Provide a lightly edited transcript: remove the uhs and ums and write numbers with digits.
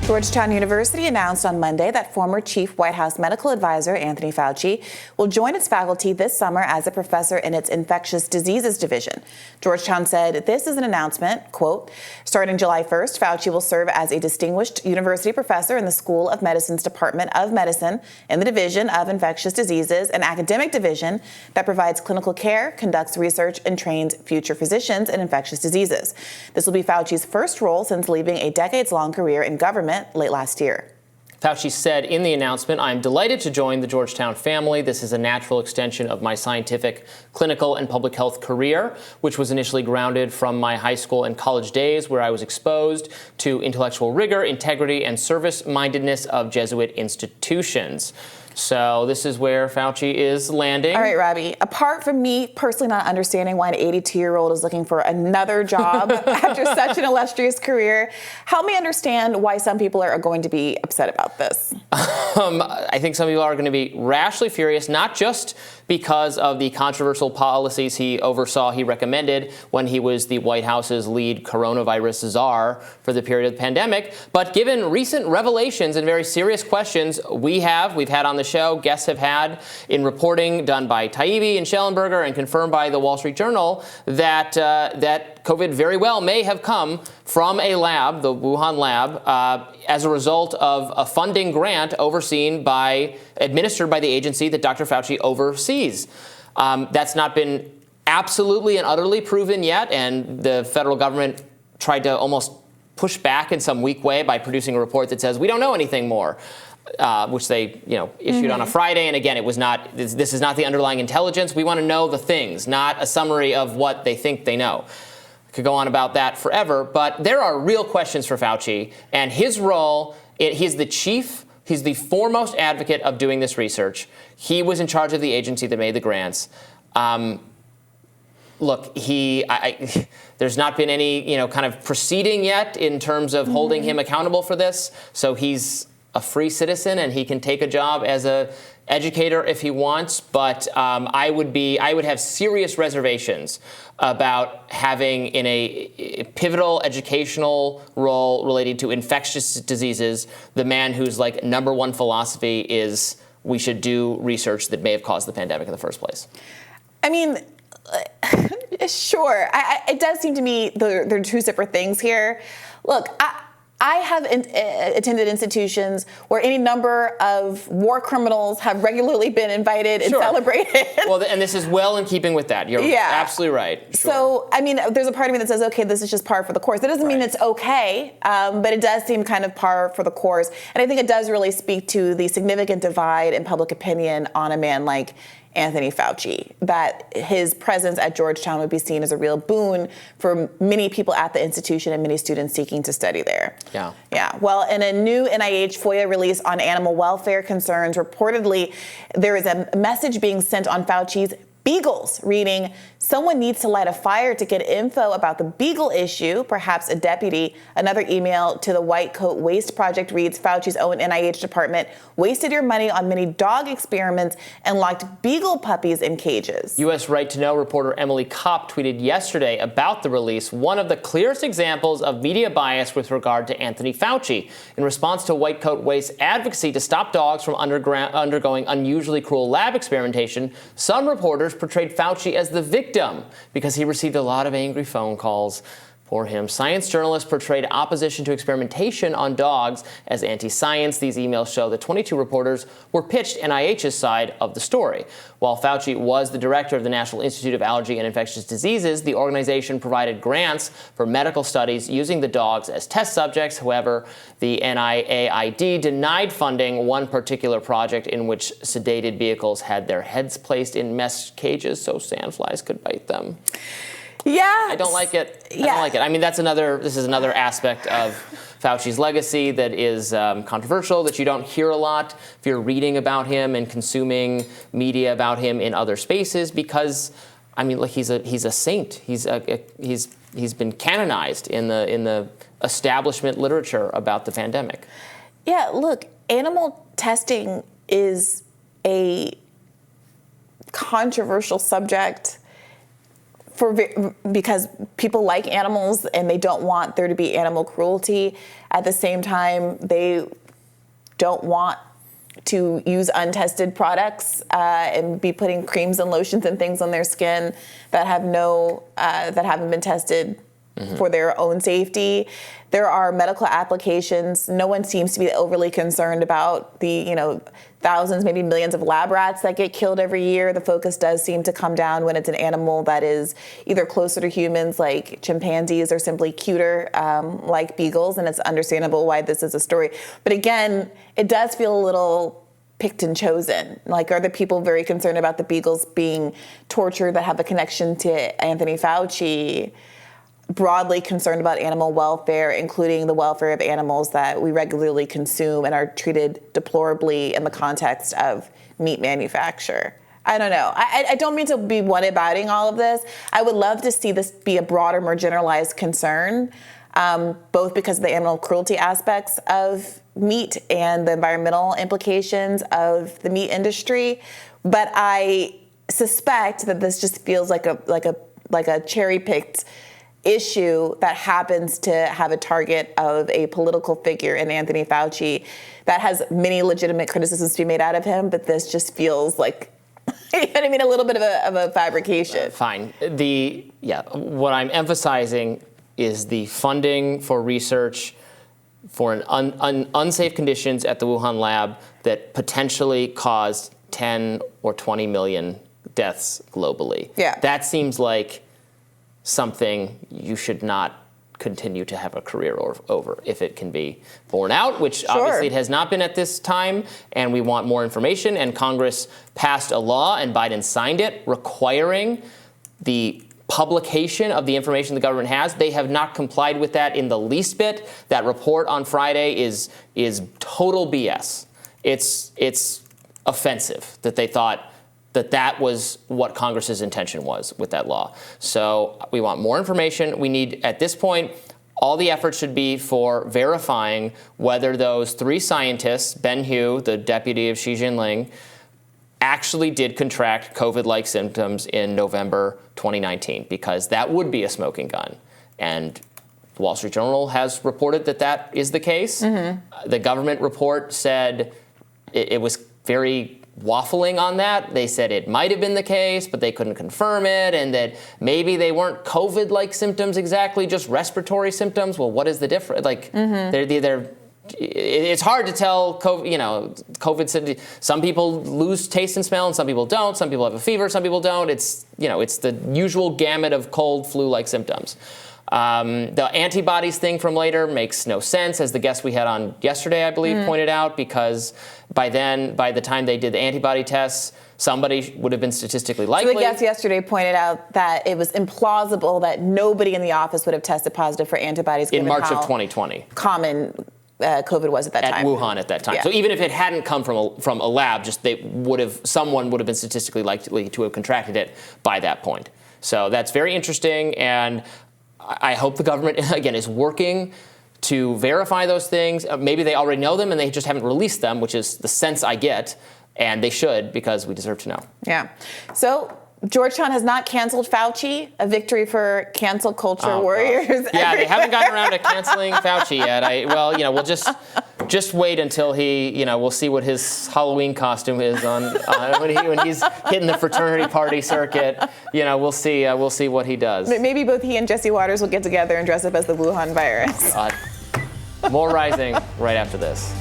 Georgetown University announced on Monday that former Chief White House medical advisor Anthony Fauci will join its faculty this summer as a professor in its infectious diseases division. Georgetown said this is an announcement, quote, starting July 1st, Fauci will serve as a distinguished university professor in the School of Medicine's Department of Medicine in the Division of Infectious Diseases, an academic division that provides clinical care, conducts research, and trains future physicians in infectious diseases. This will be Fauci's first role since leaving a decades-long career in government late last year. Fauci said in the announcement, "I'm delighted to join the Georgetown family. This is a natural extension of my scientific, clinical, and public health career, which was initially grounded from my high school and college days, where I was exposed to intellectual rigor, integrity, and service-mindedness of Jesuit institutions." So this is where Fauci is landing. All right, Robby, apart from me personally not understanding why an 82-year-old is looking for another job after such an illustrious career, help me understand why some people are going to be upset about this. I think some people are going to be rashly furious, not just because of the controversial policies he oversaw, he recommended when he was the White House's lead coronavirus czar for the period of the pandemic, but given recent revelations and very serious questions we've had on the show, guests have had in reporting done by Taibbi and Schellenberger and confirmed by the Wall Street Journal that COVID very well may have come from a lab, the Wuhan lab, as a result of a funding grant administered by the agency that Dr. Fauci oversees. That's not been absolutely and utterly proven yet, and the federal government tried to almost push back in some weak way by producing a report that says we don't know anything more. Which they, issued on a Friday. And again, it was not. This is not the underlying intelligence. We want to know the things, not a summary of what they think they know. Could go on about that forever, but there are real questions for Fauci and his role. He's the chief. He's the foremost advocate of doing this research. He was in charge of the agency that made the grants. Look, there's not been any, kind of proceeding yet in terms of holding him accountable for this. So he's a free citizen and he can take a job as a educator if he wants, but I would have serious reservations about having in a pivotal educational role related to infectious diseases the man whose number one philosophy is we should do research that may have caused the pandemic in the first place. I mean, sure. It does seem to me they're two separate things here. Look, I have attended institutions where any number of war criminals have regularly been invited and celebrated. Well, and this is well in keeping with that. You're absolutely right. Sure. So, I mean, there's a part of me that says, okay, this is just par for the course. That doesn't mean it's okay, but it does seem kind of par for the course. And I think it does really speak to the significant divide in public opinion on a man like Anthony Fauci, that his presence at Georgetown would be seen as a real boon for many people at the institution and many students seeking to study there. Yeah. Well, in a new NIH FOIA release on animal welfare concerns, reportedly there is a message being sent on Fauci's beagles, reading, "Someone needs to light a fire to get info about the beagle issue, perhaps a deputy." Another email to the White Coat Waste Project reads, "Fauci's own NIH department wasted your money on many dog experiments and locked beagle puppies in cages." U.S. Right to Know reporter Emily Kopp tweeted yesterday about the release, one of the clearest examples of media bias with regard to Anthony Fauci. In response to White Coat Waste's advocacy to stop dogs from undergoing unusually cruel lab experimentation, some reporters portrayed Fauci as the victim because he received a lot of angry phone calls. For him, science journalists portrayed opposition to experimentation on dogs as anti-science. These emails show that 22 reporters were pitched NIH's side of the story. While Fauci was the director of the National Institute of Allergy and Infectious Diseases, the organization provided grants for medical studies using the dogs as test subjects. However, the NIAID denied funding one particular project in which sedated vehicles had their heads placed in mesh cages so sandflies could bite them. Yeah. I don't like it. I don't like it. I mean, this is another aspect of Fauci's legacy that is controversial, that you don't hear a lot if you're reading about him and consuming media about him in other spaces, because, I mean, like, he's a saint. He's been canonized in the establishment literature about the pandemic. Yeah, look, animal testing is a controversial subject because people like animals and they don't want there to be animal cruelty. At the same time, they don't want to use untested products and be putting creams and lotions and things on their skin that have that haven't been tested for their own safety. There are medical applications. No one seems to be overly concerned about the, thousands, maybe millions of lab rats that get killed every year. The focus does seem to come down when it's an animal that is either closer to humans, like chimpanzees, or simply cuter, like beagles. And it's understandable why this is a story. But again, it does feel a little picked and chosen. Like, are the people very concerned about the beagles being tortured that have a connection to Anthony Fauci? Broadly concerned about animal welfare, including the welfare of animals that we regularly consume and are treated deplorably in the context of meat manufacture. I don't know. I don't mean to be one-abouting all of this. I would love to see this be a broader, more generalized concern, both because of the animal cruelty aspects of meat and the environmental implications of the meat industry. But I suspect that this just feels like a cherry-picked issue that happens to have a target of a political figure in Anthony Fauci that has many legitimate criticisms to be made out of him, but this just feels like, you know what I mean, a little bit of a fabrication. Fine. What I'm emphasizing is the funding for research for an unsafe conditions at the Wuhan lab that potentially caused 10 or 20 million deaths globally. Yeah. That seems like something you should not continue to have a career over if it can be borne out, which obviously it has not been at this time, and we want more information. And Congress passed a law, and Biden signed it, requiring the publication of the information the government has. They have not complied with that in the least bit. That report on Friday is total BS. It's offensive that they thought that was what Congress's intention was with that law. So we want more information. We need, at this point, all the effort should be for verifying whether those 3 scientists, Ben Hu, the deputy of Xi Jinping, actually did contract COVID-like symptoms in November 2019, because that would be a smoking gun. And the Wall Street Journal has reported that is the case. Mm-hmm. The government report said it was very waffling on that. They said it might have been the case, but they couldn't confirm it, and that maybe they weren't COVID-like symptoms exactly, just respiratory symptoms. Well, what is the difference? Like, it's hard to tell. COVID. Some people lose taste and smell, and some people don't. Some people have a fever, some people don't. It's the usual gamut of cold, flu-like symptoms. The antibodies thing from later makes no sense, as the guest we had on yesterday, I believe, pointed out, because by the time they did the antibody tests, somebody would have been statistically likely. So the guest yesterday pointed out that it was implausible that nobody in the office would have tested positive for antibodies in March of 2020. Common COVID was at that time. At Wuhan at that time. Yeah. So even if it hadn't come from a lab, just someone would have been statistically likely to have contracted it by that point. So that's very interesting, and I hope the government, again, is working to verify those things. Maybe they already know them and they just haven't released them, which is the sense I get, and they should, because we deserve to know. Yeah. So Georgetown has not canceled Fauci, a victory for cancel culture warriors. Yeah, they haven't gotten around to canceling Fauci yet. We'll just wait until we'll see what his Halloween costume is on when he's hitting the fraternity party circuit. We'll see what he does. Maybe both he and Jesse Waters will get together and dress up as the Wuhan virus. More Rising right after this.